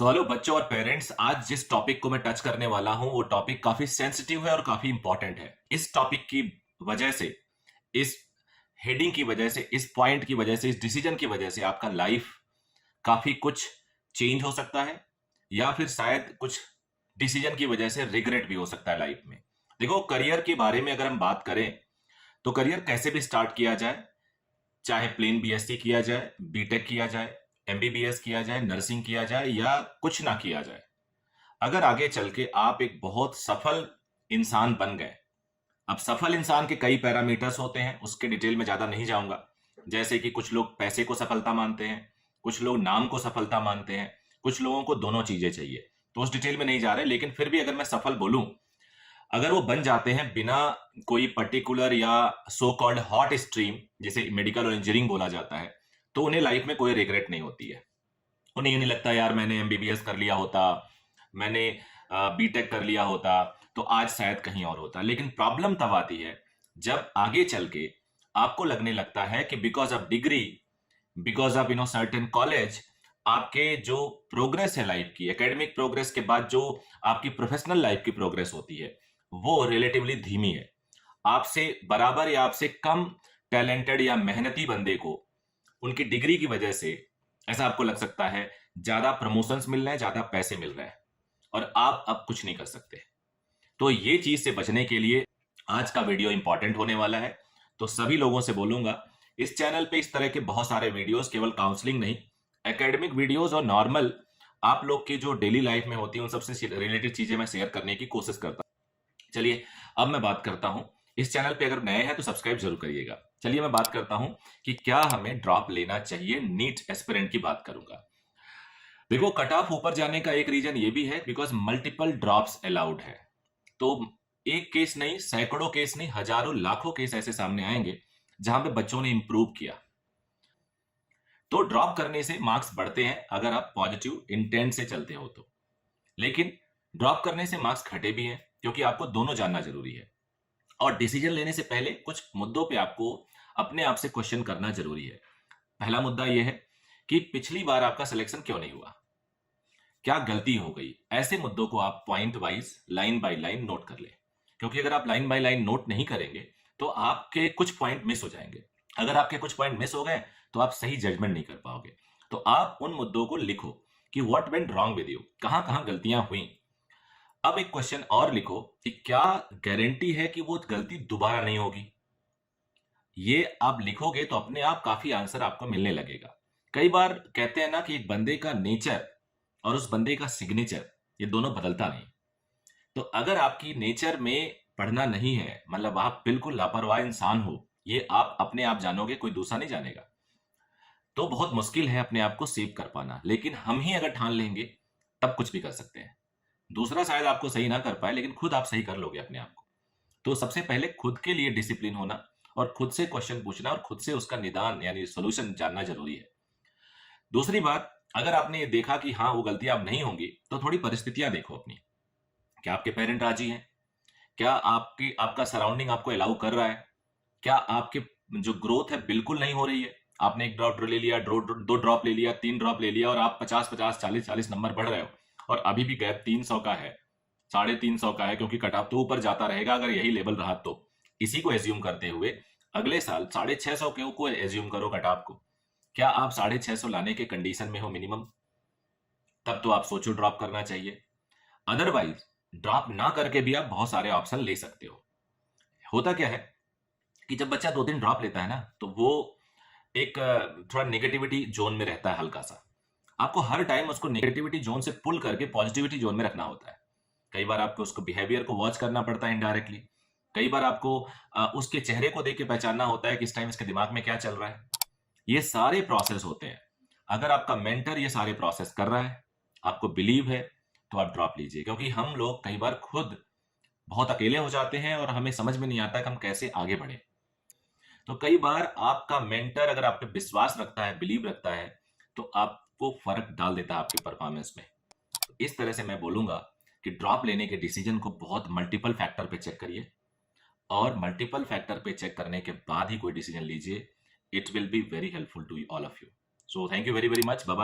So hello बच्चों और parents, आज जिस टॉपिक को मैं टच करने वाला हूं वो टॉपिक काफी सेंसिटिव है और काफी इंपॉर्टेंट है। इस टॉपिक की वजह से, इस हेडिंग की वजह से, इस पॉइंट की वजह से, इस डिसीजन की वजह से आपका लाइफ काफी कुछ चेंज हो सकता है या फिर शायद कुछ डिसीजन की वजह से रिग्रेट भी हो सकता है लाइफ में। देखो, करियर के बारे में अगर हम बात करें तो करियर कैसे भी स्टार्ट किया जाए, चाहे प्लेन बीएससी किया जाए, बीटेक किया जाए, एमबीबीएस किया जाए, नर्सिंग किया जाए या कुछ ना किया जाए, अगर आगे चल के आप एक बहुत सफल इंसान बन गए। अब सफल इंसान के कई पैरामीटर्स होते हैं, उसके डिटेल में ज्यादा नहीं जाऊंगा। जैसे कि कुछ लोग पैसे को सफलता मानते हैं, कुछ लोग नाम को सफलता मानते हैं, कुछ लोगों को दोनों चीजें चाहिए, तो उस डिटेल में नहीं जा रहे। लेकिन फिर भी अगर मैं सफल बोलूं, अगर वो बन जाते हैं बिना कोई पर्टिकुलर या सो कॉल्ड हॉट स्ट्रीम, जिसे मेडिकल और इंजीनियरिंग बोला जाता है, तो उन्हें लाइफ में कोई रिग्रेट नहीं होती है। उन्हें ये नहीं लगता यार मैंने एमबीबीएस कर लिया होता, मैंने बीटेक कर लिया होता तो आज शायद कहीं और होता। लेकिन प्रॉब्लम तब आती है जब आगे चल के आपको लगने लगता है कि because of degree, because of certain college, आपके जो प्रोग्रेस है लाइफ की, एकेडमिक प्रोग्रेस के बाद जो आपकी प्रोफेशनल लाइफ की प्रोग्रेस होती है वो रिलेटिवली धीमी है। आपसे बराबर या आपसे कम टैलेंटेड या मेहनती बंदे को उनकी डिग्री की वजह से ऐसा आपको लग सकता है ज्यादा प्रमोशंस मिल रहे हैं, ज्यादा पैसे मिल रहे हैं और आप अब कुछ नहीं कर सकते। तो ये चीज से बचने के लिए आज का वीडियो इंपॉर्टेंट होने वाला है। तो सभी लोगों से बोलूंगा, इस चैनल पे इस तरह के बहुत सारे वीडियोस, केवल काउंसलिंग नहीं, एकेडमिक वीडियोस और नॉर्मल आप लोग की जो डेली लाइफ में होती है उन सबसे रिलेटेड चीजें मैं शेयर करने की कोशिश करता हूं। चलिए अब मैं बात करता हूं, इस चैनल पे अगर नए हैं तो सब्सक्राइब जरूर करिएगा। चलिए मैं बात करता हूं कि क्या हमें ड्रॉप लेना चाहिए। नीट एस्पिरेंट की बात करूंगा। देखो, कट ऑफ ऊपर जाने का एक रीजन ये भी है बिकॉज मल्टीपल ड्रॉप्स अलाउड है। तो एक केस नहीं, सैकड़ों केस नहीं, हजारों लाखों केस ऐसे सामने आएंगे जहां पे बच्चों ने इंप्रूव किया। तो ड्रॉप करने से मार्क्स बढ़ते हैं अगर आप पॉजिटिव इंटेंट से चलते हो तो, लेकिन ड्रॉप करने से मार्क्स घटे भी हैं क्योंकि आपको दोनों जानना जरूरी है। और डिसीजन लेने से पहले कुछ मुद्दों पे आपको अपने आप से क्वेश्चन करना जरूरी है। पहला मुद्दा यह है कि पिछली बार आपका सिलेक्शन क्यों नहीं हुआ, क्या गलती हो गई। ऐसे मुद्दों को आप point wise, line by line note कर ले, क्योंकि अगर आप लाइन बाय लाइन नोट नहीं करेंगे तो आपके कुछ पॉइंट मिस हो जाएंगे। अगर आपके कुछ पॉइंट मिस हो गए तो आप सही जजमेंट नहीं कर पाओगे। तो आप उन मुद्दों को लिखो कि what went wrong with you, कहां कहां गलतियां हुई। अब एक क्वेश्चन और लिखो कि क्या गारंटी है कि वो गलती दोबारा नहीं होगी। ये आप लिखोगे तो अपने आप काफी आंसर आपको मिलने लगेगा। कई बार कहते हैं ना कि एक बंदे का नेचर और उस बंदे का सिग्नेचर, ये दोनों बदलता नहीं। तो अगर आपकी नेचर में पढ़ना नहीं है, मतलब आप बिल्कुल लापरवाह इंसान हो, ये आप अपने आप जानोगे, कोई दूसरा नहीं जानेगा, तो बहुत मुश्किल है अपने आप को सेव कर पाना। लेकिन हम ही अगर ठान लेंगे तब कुछ भी कर सकते हैं। दूसरा शायद आपको सही ना कर पाए लेकिन खुद आप सही कर लोगे अपने आप को। तो सबसे पहले खुद के लिए डिसिप्लिन होना और खुद से क्वेश्चन पूछना और खुद से उसका निदान यानी सॉल्यूशन जानना जरूरी है। दूसरी बात, अगर आपने ये देखा कि हाँ वो गलतियां अब नहीं होंगी, तो थोड़ी परिस्थितियां देखो अपनी। क्या आपके पेरेंट राजी हैं? क्या आपका सराउंडिंग आपको अलाउ कर रहा है? क्या आपके जो ग्रोथ है बिल्कुल नहीं हो रही है? आपने एक ड्रॉप ले लिया, दो ड्रॉप ले लिया, 3 ड्रॉप ले लिया और आप 50-50, 40-40 नंबर बढ़ रहे हो और अभी भी गैप 300 का है, 350 का है, क्योंकि कट ऑफ तो ऊपर जाता रहेगा अगर यही लेवल रहा तो। इसी को एज्यूम करते हुए अगले साल 650 को एज्यूम करो कट ऑफ को। क्या आप 650 लाने के कंडीशन में हो मिनिमम? तब तो आप सोचो ड्रॉप करना चाहिए। अदरवाइज ड्रॉप ना करके भी आप बहुत सारे ऑप्शन ले सकते हो। होता क्या है कि जब बच्चा 2 दिन ड्रॉप लेता है ना, तो वो एक थोड़ा नेगेटिविटी जोन में रहता है हल्का सा। आपको हर टाइम उसको नेगेटिविटी जोन से पुल करके पॉजिटिविटी जोन में रखना होता है। कई बार आपको उसको बिहेवियर को वॉच करना पड़ता है इनडायरेक्टली। कई बार आपको उसके चेहरे को देख के पहचानना होता है कि इस टाइम इसके दिमाग में क्या चल रहा है। ये सारे प्रोसेस होते हैं। अगर आपका मेंटर ये सारे प्रोसेस कर रहा है, आपको बिलीव है, तो आप ड्रॉप लीजिए। क्योंकि हम लोग कई बार खुद बहुत अकेले हो जाते हैं और हमें समझ में नहीं आता कि हम कैसे आगे बढ़े। तो कई बार आपका मेंटर अगर आप पे विश्वास रखता है, बिलीव रखता है, तो आपको फर्क डाल देता है आपकी परफॉर्मेंस में। तो इस तरह से मैं बोलूंगा कि ड्रॉप लेने के डिसीजन को बहुत मल्टीपल फैक्टर पे चेक करिए और मल्टीपल फैक्टर पे चेक करने के बाद ही कोई डिसीजन लीजिए। It will be very helpful to all of you. So thank you very very much. Bye bye.